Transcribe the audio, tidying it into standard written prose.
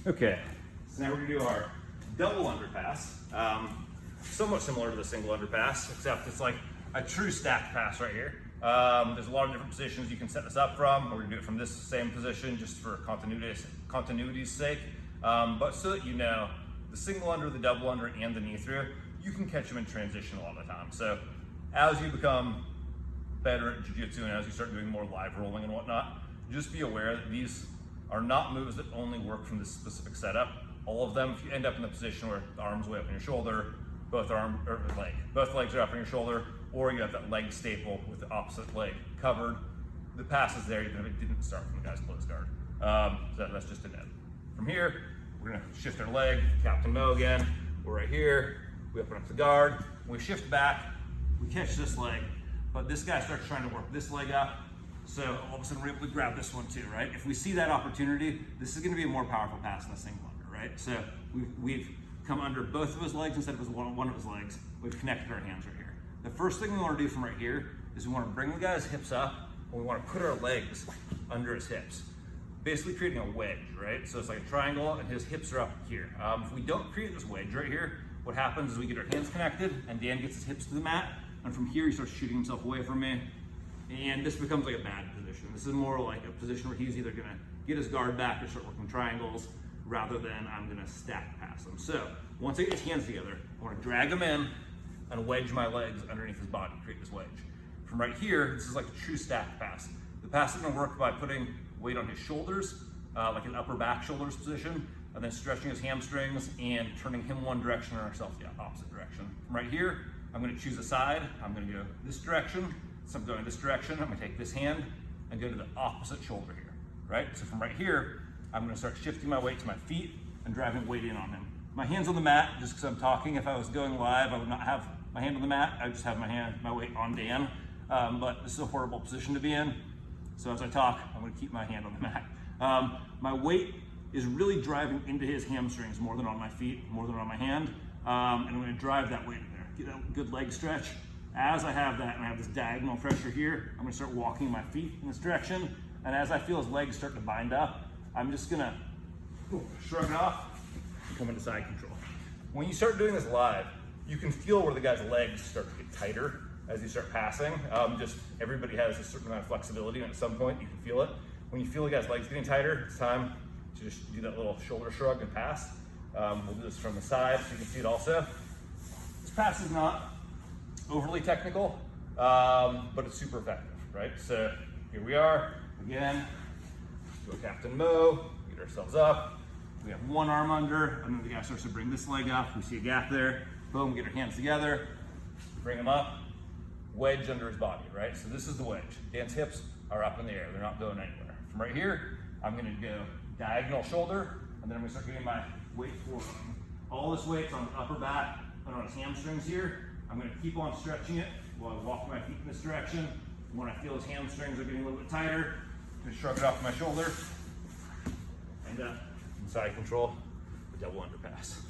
Okay, so now we're gonna do our double underpass. Somewhat similar to the single underpass, except it's like a true stacked pass right here. There's a lot of different positions you can set this up from. We're gonna do it from this same position just for continuity's sake. But so that you know, the single under, the double under, and the knee through, you can catch them in transition a lot of the time. So as you become better at jiu-jitsu and as you start doing more live rolling and whatnot, just be aware that these are not moves that only work from this specific setup. All of them, if you end up in the position where the arm's way up on your shoulder, both legs are up on your shoulder, or you have that leg staple with the opposite leg covered, the pass is there even if it didn't start from the guy's closed guard. So that's just a note. From here, we're gonna shift our leg, Captain Mo again. We're right here, we open up the guard, we shift back, we catch this leg, but this guy starts trying to work this leg up. So all of a sudden we're able to grab this one too, right? If we see that opportunity, this is gonna be a more powerful pass than a single under, right? So we've come under both of his legs instead of one of his legs. We've connected our hands right here. The first thing we wanna do from right here is we wanna bring the guy's hips up and we wanna put our legs under his hips. Basically creating a wedge, right? So it's like a triangle and his hips are up here. If we don't create this wedge right here, what happens is we get our hands connected and Dan gets his hips to the mat, and from here he starts shooting himself away from me. And this becomes like a bad position. This is more like a position where he's either gonna get his guard back or start working triangles rather than I'm gonna stack pass him. So once I get his hands together, I wanna drag him in and wedge my legs underneath his body, create this wedge. From right here, this is like a true stack pass. The pass is gonna work by putting weight on his shoulders, like an upper back shoulders position, and then stretching his hamstrings and turning him one direction and ourselves the opposite direction. From right here, I'm gonna choose a side. I'm gonna go this direction. So I'm going this direction, I'm gonna take this hand and go to the opposite shoulder here, right? So from right here, I'm gonna start shifting my weight to my feet and driving weight in on him. My hand's on the mat, just because I'm talking. If I was going live, I would not have my hand on the mat. I would just have my weight on Dan. But this is a horrible position to be in. So as I talk, I'm gonna keep my hand on the mat. My weight is really driving into his hamstrings more than on my feet, more than on my hand. And I'm gonna drive that weight in there. Get a good leg stretch. As I have that and I have this diagonal pressure here, I'm gonna start walking my feet in this direction. And as I feel his legs start to bind up, I'm just gonna shrug it off and come into side control. When you start doing this live, you can feel where the guy's legs start to get tighter as you start passing. Just everybody has a certain amount of flexibility, and at some point you can feel it. When you feel the guy's legs getting tighter, it's time to just do that little shoulder shrug and pass. We'll do this from the side so you can see it also. This pass is not overly technical, but it's super effective, right? So here we are, again, go Captain Mo, get ourselves up. We have one arm under, and then the guy starts to bring this leg up. We see a gap there, boom, get our hands together, bring him up, wedge under his body, right? So this is the wedge. Dan's hips are up in the air, they're not going anywhere. From right here, I'm gonna go diagonal shoulder, and then I'm gonna start getting my weight forward. All this weight's on his upper back and on his hamstrings here. I'm gonna keep on stretching it while I walk my feet in this direction. When I feel his hamstrings are getting a little bit tighter, I'm gonna shrug it off my shoulder and side control, the double underpass.